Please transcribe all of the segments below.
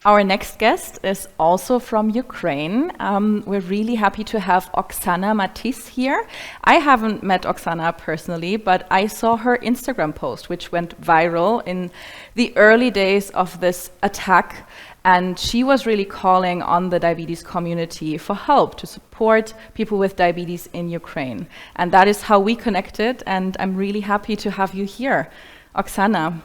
Our next guest is also from Ukraine. We're really happy to have Oksana Matiss here. I haven't met Oksana personally, but I saw her Instagram post, which went viral in the early days of this attack. And she was really calling on the diabetes community for help to support people with diabetes in Ukraine. And that is how we connected. And I'm really happy to have you here, Oksana.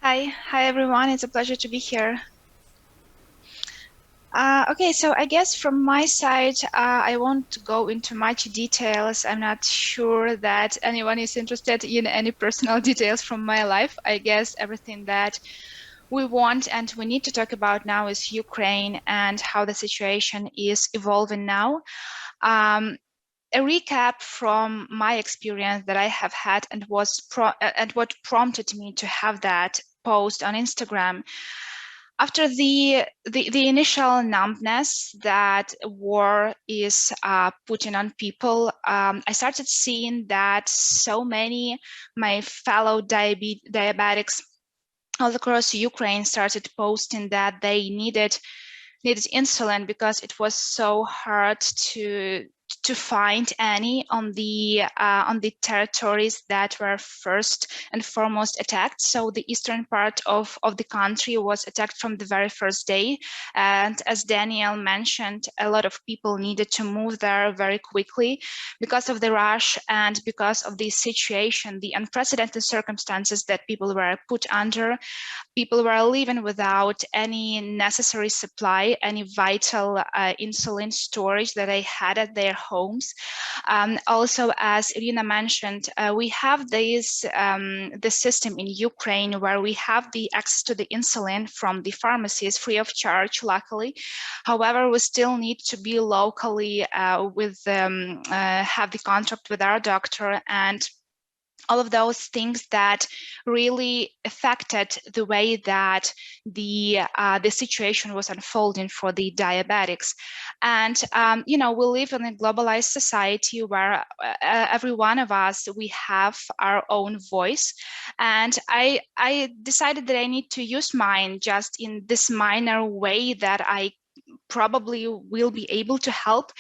Hi everyone. It's a pleasure to be here. Okay, so I guess from my side, I won't go into much details. I'm not sure that anyone is interested in any personal details from my life. I guess everything that we want and we need to talk about now is Ukraine and how the situation is evolving now. A recap from my experience that I have had and what prompted me to have that post on Instagram. After the initial numbness that war is putting on people, I started seeing that so many my fellow diabetics all across Ukraine started posting that they needed insulin because it was so hard to find any on the territories that were first and foremost attacked. So the eastern part of the country was attacked from the very first day. And as Daniel mentioned, a lot of people needed to move there very quickly because of the rush and because of the situation, the unprecedented circumstances that people were put under. People were living without any necessary supply, any vital insulin storage that they had at their homes. Also, as Irina mentioned, we have this system in Ukraine where we have the access to the insulin from the pharmacies free of charge, luckily. However, we still need to be locally have the contract with our doctor, and all of those things that really affected the way that the situation was unfolding for the diabetics. And we live in a globalized society where every one of us, we have our own voice, and I decided that I need to use mine just in this minor way that I probably will be able to help.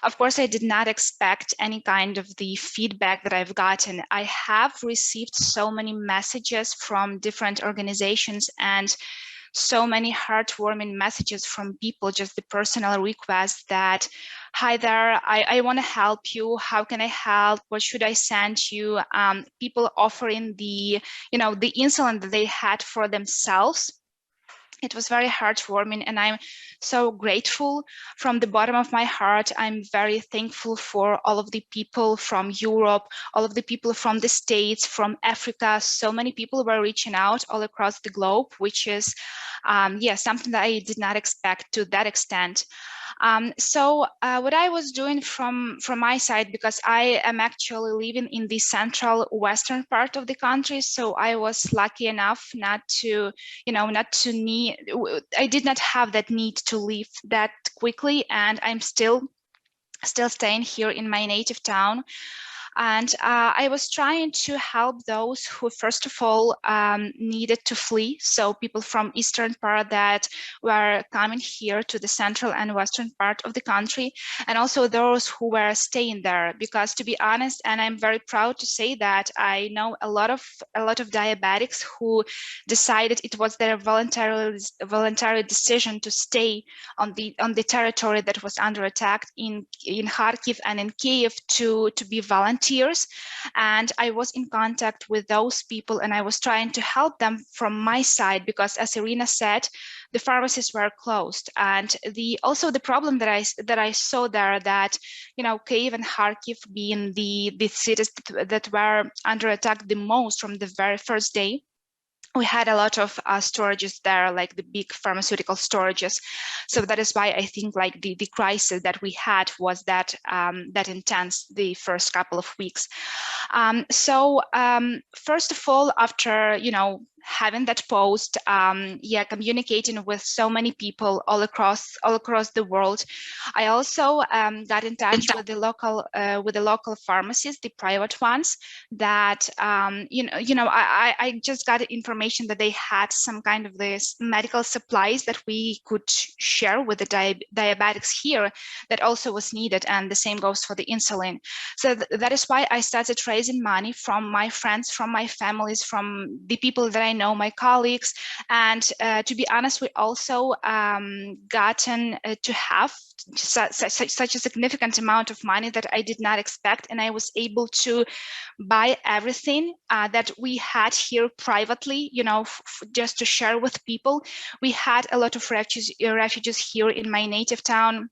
Of course, I did not expect any kind of the feedback that I've gotten. I have received so many messages from different organizations and so many heartwarming messages from people, just the personal requests that, hi there, I want to help you. How can I help? What should I send you? People offering the insulin that they had for themselves. It was very heartwarming, and I'm so grateful from the bottom of my heart. I'm very thankful for all of the people from Europe, all of the people from the States, from Africa. So many people were reaching out all across the globe, which is, something that I did not expect to that extent. So what I was doing from my side, because I am actually living in the central western part of the country, so I was lucky enough not to need. I did not have that need to leave that quickly, and I'm still staying here in my native town. And I was trying to help those who, first of all, needed to flee. So people from eastern part that were coming here to the central and western part of the country, and also those who were staying there. Because to be honest, and I'm very proud to say that I know a lot of diabetics who decided it was their voluntary decision to stay on the territory that was under attack in Kharkiv and in Kiev to be volunteers. And I was in contact with those people, and I was trying to help them from my side, because as Irina said, the pharmacies were closed. And the problem that I saw there, that Kiev and Kharkiv being the cities that were under attack the most from the very first day, we had a lot of storages there, like the big pharmaceutical storages. So that is why I think like the crisis that we had was that intense the first couple of weeks. First of all, after having that post, communicating with so many people all across the world. I also got in touch with the local pharmacies, the private ones, that I just got information that they had some kind of this medical supplies that we could share with the diabetics here that also was needed, and the same goes for the insulin. So that is why I started raising money from my friends, from my families, from the people that I know, my colleagues. And to be honest, we also gotten to have such a significant amount of money that I did not expect. And I was able to buy everything that we had here privately, just to share with people. We had a lot of refugees here in my native town.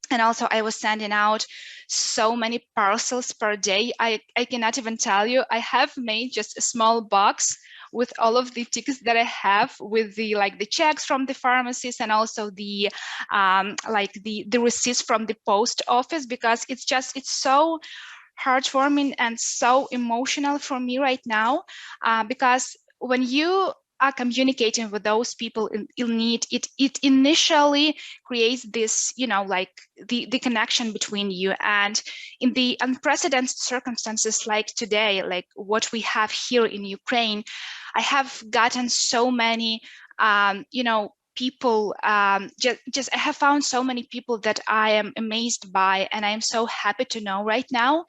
And also I was sending out so many parcels per day. I cannot even tell you. I have made just a small box with all of the tickets that I have, with the checks from the pharmacies, and also the the receipts from the post office, because it's so heartwarming and so emotional for me right now, because when you are communicating with those people in need, it initially creates this, the connection between you. And in the unprecedented circumstances like today, like what we have here in Ukraine, I have gotten so many, people, just I have found so many people that I am amazed by, and I am so happy to know right now.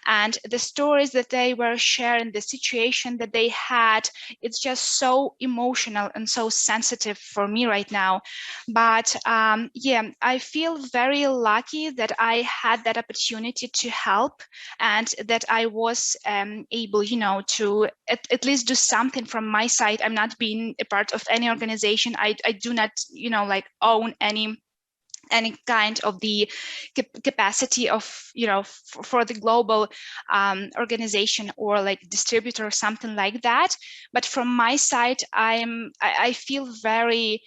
And the stories that they were sharing, the situation that they had, it's just so emotional and so sensitive for me right now. But I feel very lucky that I had that opportunity to help, and that I was able, to at least do something from my side. I'm not being a part of any organization. I do not, own any kind of the capacity of, for the global organization, or like distributor or something like that. But from my side, I feel very,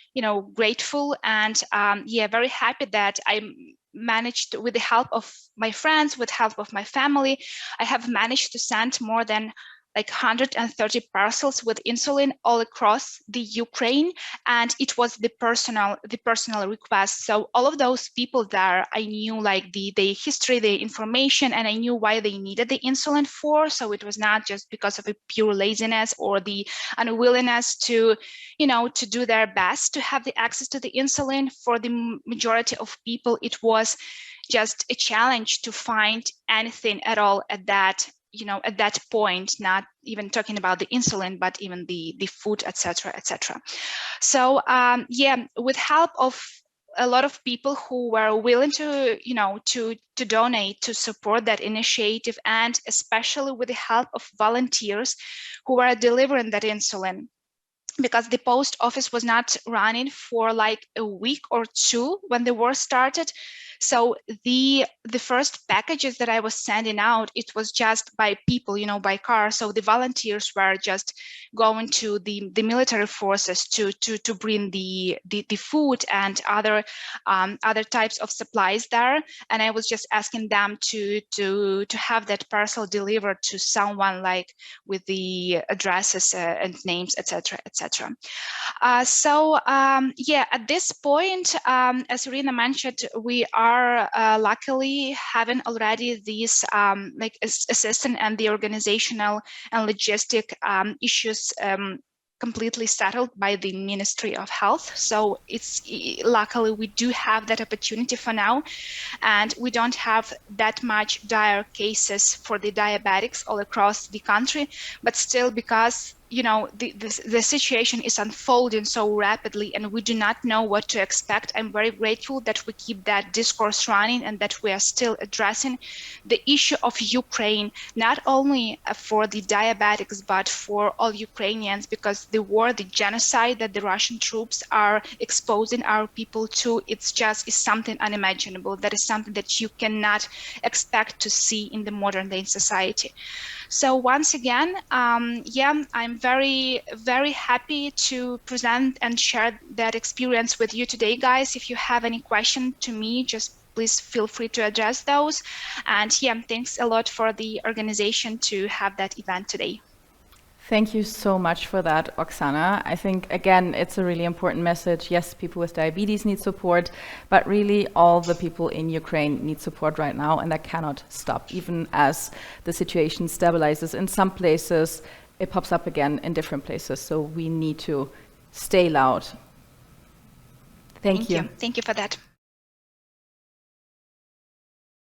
grateful, and very happy that I managed, with the help of my friends, with help of my family, I have managed to send more than 130 parcels with insulin all across the Ukraine, and it was the personal request. So all of those people there, I knew the history, the information, and I knew why they needed the insulin for. So it was not just because of a pure laziness or the unwillingness to, to do their best to have the access to the insulin. For the majority of people, it was just a challenge to find anything at all at that point, not even talking about the insulin, but even the food, etc., etc. So with help of a lot of people who were willing to, to donate, to support that initiative, and especially with the help of volunteers who were delivering that insulin, because the post office was not running for like a week or two when the war started. So the first packages that I was sending out, it was just by people, by car. So the volunteers were just going to the military forces to bring the food and other types of supplies there. And I was just asking them to have that parcel delivered to someone, like with the addresses and names, etc., etc. At this point, as Irina mentioned, we are luckily having already these assistant and the organizational and logistic issues completely settled by the Ministry of Health. So luckily we do have that opportunity for now, and we don't have that much dire cases for the diabetics all across the country. But still, because the situation is unfolding so rapidly and we do not know what to expect, I'm very grateful that we keep that discourse running and that we are still addressing the issue of Ukraine, not only for the diabetics, but for all Ukrainians, because the war, the genocide that the Russian troops are exposing our people to, is something unimaginable. That is something that you cannot expect to see in the modern day society. So once again, I'm very, very happy to present and share that experience with you today, guys. If you have any question to me, just please feel free to address those. And thanks a lot for the organization to have that event today. Thank you so much for that, Oksana. I think, again, it's a really important message. Yes, people with diabetes need support, but really all the people in Ukraine need support right now, and that cannot stop. Even as the situation stabilizes in some places, it pops up again in different places. So we need to stay loud. Thank you. Thank you for that.